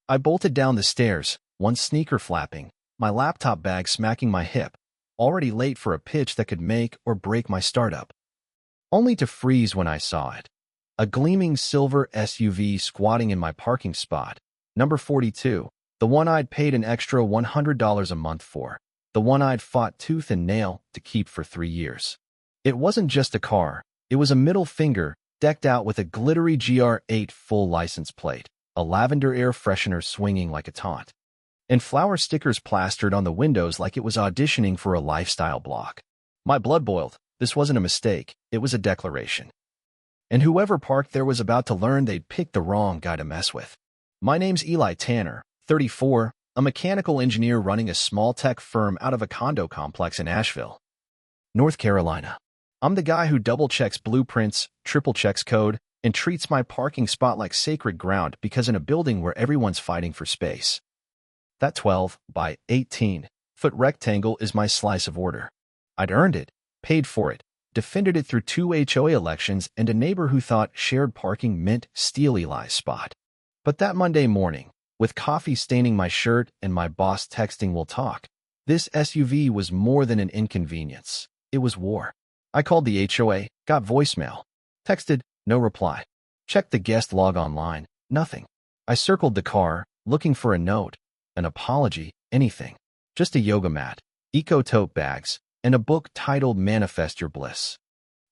I bolted down the stairs, one sneaker flapping, my laptop bag smacking my hip, already late for a pitch that could make or break my startup. Only to freeze when I saw it. A gleaming silver SUV squatting in my parking spot, number 42, the one I'd paid an extra $100 a month for, the one I'd fought tooth and nail to keep for 3 years. It wasn't just a car, it was a middle finger, decked out with a glittery GR8 full license plate, a lavender air freshener swinging like a taunt, and flower stickers plastered on the windows like it was auditioning for a lifestyle blog. My blood boiled. This wasn't a mistake, it was a declaration. And whoever parked there was about to learn they'd picked the wrong guy to mess with. My name's Eli Tanner, 34, a mechanical engineer running a small tech firm out of a condo complex in Asheville, North Carolina. I'm the guy who double-checks blueprints, triple-checks code, and treats my parking spot like sacred ground because in a building where everyone's fighting for space. That 12 by 18-foot rectangle is my slice of order. I'd earned it, paid for it, defended it through 2 HOA elections and a neighbor who thought shared parking meant steal Eli's spot. But that Monday morning, with coffee staining my shirt and my boss texting we'll talk, this SUV was more than an inconvenience. It was war. I called the HOA, got voicemail, texted, no reply. Checked the guest log online, nothing. I circled the car, looking for a note, an apology, anything. Just a yoga mat, eco-tote bags, and a book titled Manifest Your Bliss.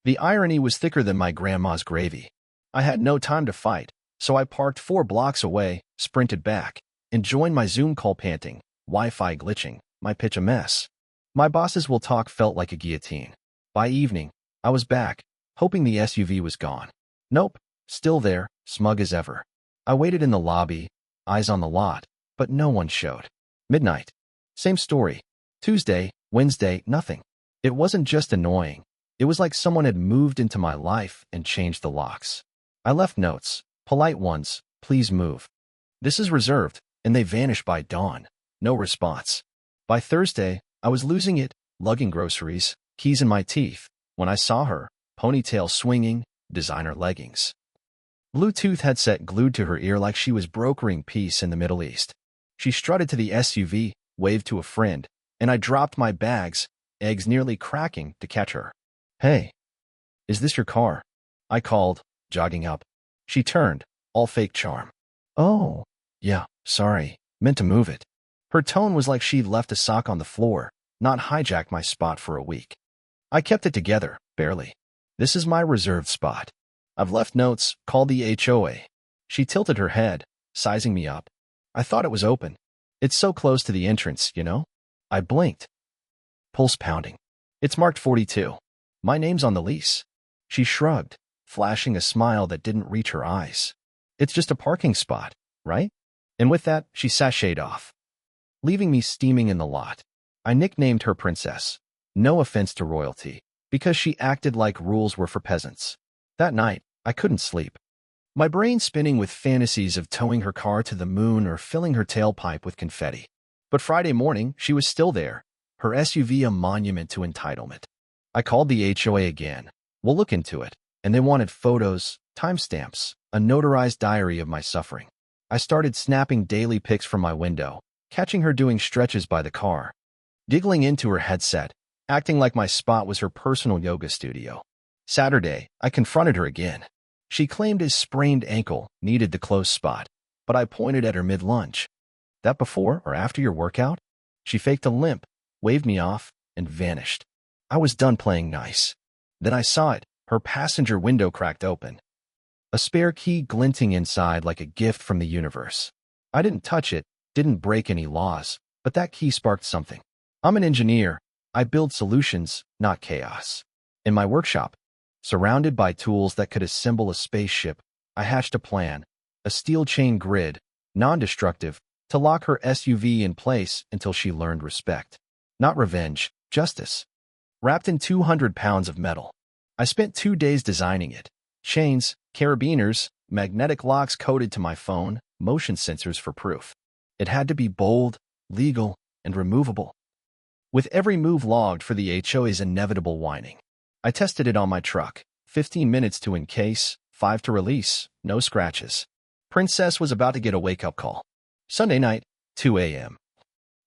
The irony was thicker than my grandma's gravy. I had no time to fight, so I parked 4 blocks away, sprinted back, and joined my Zoom call panting, Wi-Fi glitching, my pitch a mess. My bosses will talk felt like a guillotine. By evening, I was back, hoping the SUV was gone. Nope, still there, smug as ever. I waited in the lobby, eyes on the lot, but no one showed. Midnight. Same story. Tuesday, Wednesday, nothing. It wasn't just annoying. It was like someone had moved into my life and changed the locks. I left notes, polite ones, please move. This is reserved, and they vanished by dawn. No response. By Thursday, I was losing it, lugging groceries, keys in my teeth, when I saw her, ponytail swinging, designer leggings. Bluetooth headset glued to her ear like she was brokering peace in the Middle East. She strutted to the SUV, waved to a friend, and I dropped my bags, eggs nearly cracking, to catch her. Hey, is this your car? I called, jogging up. She turned, all fake charm. Oh, yeah, sorry, meant to move it. Her tone was like she'd left a sock on the floor, not hijacked my spot for a week. I kept it together, barely. This is my reserved spot. I've left notes, called the HOA. She tilted her head, sizing me up. I thought it was open. It's so close to the entrance, you know? I blinked. Pulse pounding. It's marked 42. My name's on the lease. She shrugged, flashing a smile that didn't reach her eyes. It's just a parking spot, right? And with that, she sashayed off, leaving me steaming in the lot. I nicknamed her Princess. No offense to royalty, because she acted like rules were for peasants. That night, I couldn't sleep. My brain spinning with fantasies of towing her car to the moon or filling her tailpipe with confetti. But Friday morning, she was still there, her SUV a monument to entitlement. I called the HOA again. We'll look into it. And they wanted photos, timestamps, a notarized diary of my suffering. I started snapping daily pics from my window, catching her doing stretches by the car, giggling into her headset, acting like my spot was her personal yoga studio. Saturday, I confronted her again. She claimed his sprained ankle needed the close spot, but I pointed at her mid-lunge. That before or after your workout? She faked a limp, waved me off, and vanished. I was done playing nice. Then I saw it, her passenger window cracked open. A spare key glinting inside like a gift from the universe. I didn't touch it, didn't break any laws, but that key sparked something. I'm an engineer. I build solutions, not chaos. In my workshop, surrounded by tools that could assemble a spaceship, I hatched a plan, a steel chain grid, non-destructive, to lock her SUV in place until she learned respect. Not revenge, justice. Wrapped in 200 pounds of metal. I spent 2 days designing it. Chains, carabiners, magnetic locks coded to my phone, motion sensors for proof. It had to be bold, legal, and removable. With every move logged for the HOA's inevitable whining. I tested it on my truck. 15 minutes to encase, 5 to release, no scratches. Princess was about to get a wake-up call. Sunday night, 2 a.m.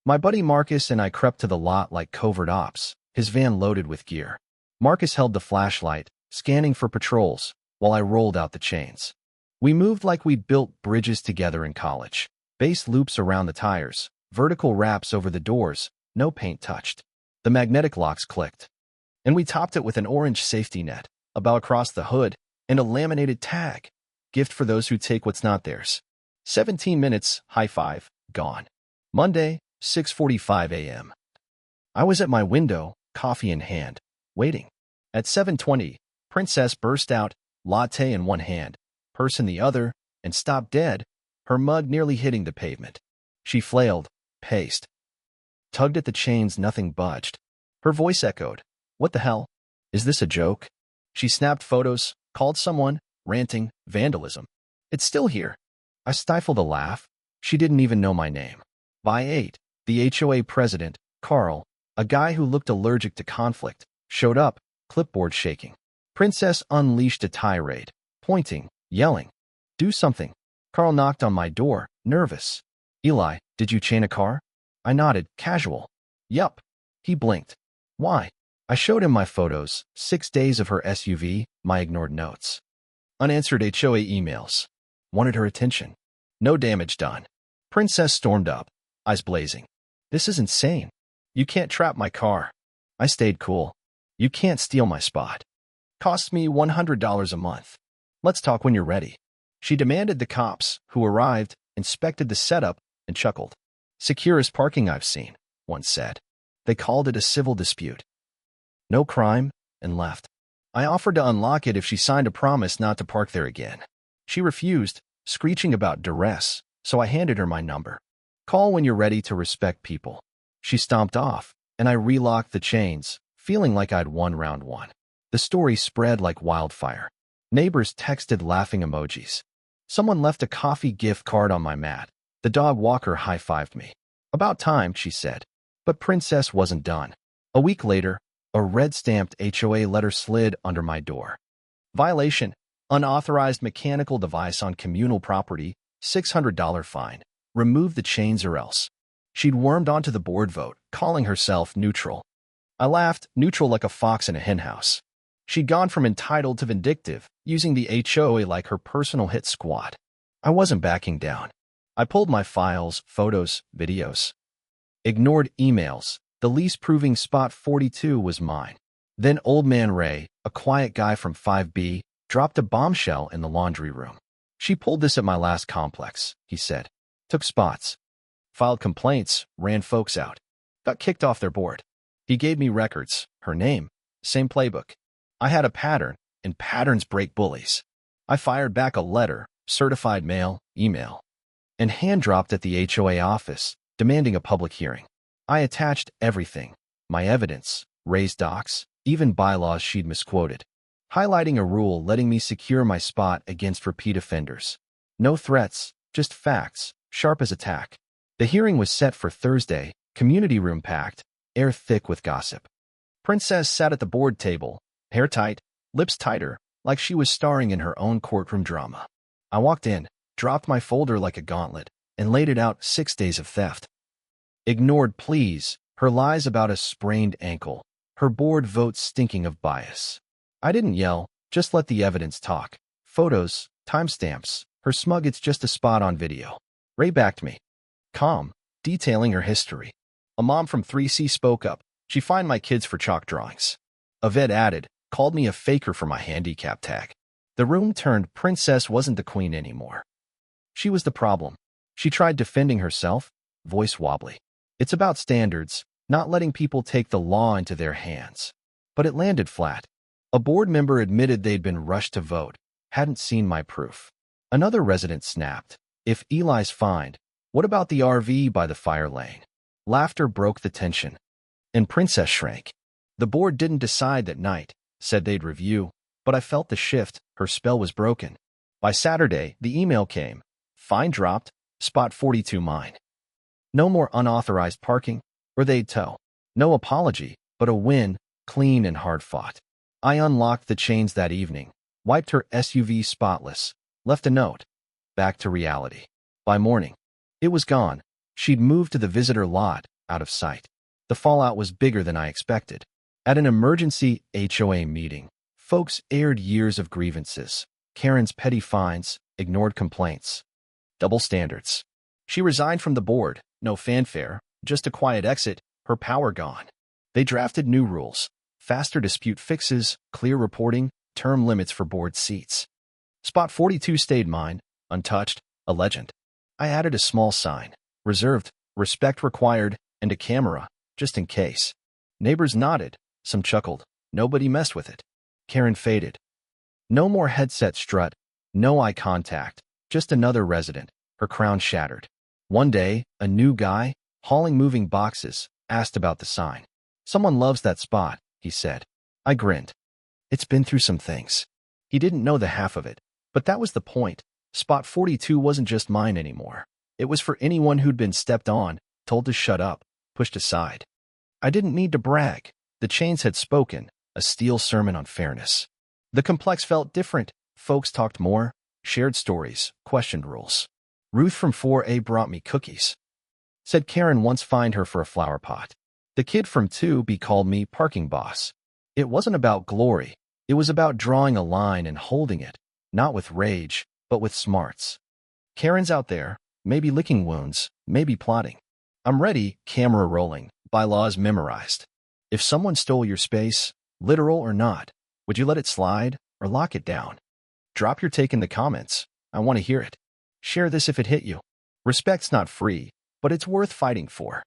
My buddy Marcus and I crept to the lot like covert ops, his van loaded with gear. Marcus held the flashlight, scanning for patrols, while I rolled out the chains. We moved like we'd built bridges together in college. Base loops around the tires, vertical wraps over the doors, no paint touched. The magnetic locks clicked. And we topped it with an orange safety net, about across the hood, and a laminated tag. Gift for those who take what's not theirs. 17 minutes, high five, gone. Monday, 6:45 a.m. I was at my window, coffee in hand, waiting. At 7:20, Princess burst out, latte in one hand, purse in the other, and stopped dead, her mug nearly hitting the pavement. She flailed, paced, tugged at the chains, nothing budged. Her voice echoed, "What the hell? Is this a joke?" She snapped photos, called someone, ranting, vandalism. "It's still here." I stifled a laugh. She didn't even know my name. By 8, the HOA president, Carl, a guy who looked allergic to conflict, showed up, clipboard shaking. Princess unleashed a tirade, pointing, yelling, "Do something." Carl knocked on my door, nervous. "Eli, did you chain a car?" I nodded, casual. "Yup." He blinked. "Why?" I showed him my photos, 6 days of her SUV, my ignored notes. Unanswered HOA emails. Wanted her attention. No damage done. Princess stormed up, eyes blazing. "This is insane. You can't trap my car." I stayed cool. "You can't steal my spot. Costs me $100 a month. Let's talk when you're ready." She demanded the cops, who arrived, inspected the setup, and chuckled. "Securest parking I've seen," one said. They called it a civil dispute. No crime, and left. I offered to unlock it if she signed a promise not to park there again. She refused, screeching about duress, so I handed her my number. "Call when you're ready to respect people." She stomped off, and I relocked the chains, feeling like I'd won round one. The story spread like wildfire. Neighbors texted laughing emojis. Someone left a coffee gift card on my mat. The dog walker high-fived me. "About time," she said. But Princess wasn't done. A week later, a red-stamped HOA letter slid under my door. Violation: unauthorized mechanical device on communal property, $600 fine. Remove the chains or else. She'd wormed onto the board vote, calling herself neutral. I laughed, neutral like a fox in a henhouse. She'd gone from entitled to vindictive, using the HOA like her personal hit squad. I wasn't backing down. I pulled my files, photos, videos. Ignored emails. The lease proving spot 42 was mine. Then Old Man Ray, a quiet guy from 5B, dropped a bombshell in the laundry room. "She pulled this at my last complex," he said. "Took spots. Filed complaints, ran folks out. Got kicked off their board." He gave me records, her name, same playbook. I had a pattern, and patterns break bullies. I fired back a letter, certified mail, email, and hand-dropped at the HOA office, demanding a public hearing. I attached everything, my evidence, raised docs, even bylaws she'd misquoted, highlighting a rule letting me secure my spot against repeat offenders. No threats, just facts, sharp as a tack. The hearing was set for Thursday, community room packed, air thick with gossip. Princess sat at the board table, hair tight, lips tighter, like she was starring in her own courtroom drama. I walked in, dropped my folder like a gauntlet, and laid it out: 6 days of theft. Ignored pleas, her lies about a sprained ankle, her board vote stinking of bias. I didn't yell, just let the evidence talk. Photos, timestamps, her smug "it's just a spot" on video. Ray backed me. Calm, detailing her history. A mom from 3C spoke up. She fined my kids for chalk drawings. A vet added, called me a faker for my handicap tag. The room turned. Princess wasn't the queen anymore. She was the problem. She tried defending herself, voice wobbly. "It's about standards, not letting people take the law into their hands." But it landed flat. A board member admitted they'd been rushed to vote, hadn't seen my proof. Another resident snapped, "If Eli's fined, what about the RV by the fire lane?" Laughter broke the tension. And Princess shrank. The board didn't decide that night, said they'd review, but I felt the shift. Her spell was broken. By Saturday, the email came. Fine dropped, spot 42 mine. No more unauthorized parking, or they'd tow. No apology, but a win, clean and hard-fought. I unlocked the chains that evening, wiped her SUV spotless, left a note. Back to reality. By morning, It was gone. She'd moved to the visitor lot, out of sight. The fallout was bigger than I expected. At an emergency HOA meeting, folks aired years of grievances, Karen's petty fines, ignored complaints, double standards. She resigned from the board, no fanfare, just a quiet exit, her power gone. They drafted new rules, faster dispute fixes, clear reporting, term limits for board seats. Spot 42 stayed mine, untouched, a legend. I added a small sign, reserved, respect required, and a camera, just in case. Neighbors nodded, some chuckled, nobody messed with it. Karen faded. No more headset strut, no eye contact, just another resident, her crown shattered. One day, a new guy, hauling moving boxes, asked about the sign. Someone loves that spot, he said. I grinned. It's been through some things. He didn't know the half of it, but that was the point. Spot 42 wasn't just mine anymore. It was for anyone who'd been stepped on, told to shut up, pushed aside. I didn't need to brag. The chains had spoken, a steel sermon on fairness. The complex felt different. Folks talked more, shared stories, questioned rules. Ruth from 4A brought me cookies. Said Karen once fined her for a flower pot. The kid from 2B called me parking boss. It wasn't about glory. It was about drawing a line and holding it, not with rage, but with smarts. Karen's out there, maybe licking wounds, maybe plotting. I'm ready, camera rolling, bylaws memorized. If someone stole your space, literal or not, would you let it slide or lock it down? Drop your take in the comments. I want to hear it. Share this if it hit you. Respect's not free, but it's worth fighting for.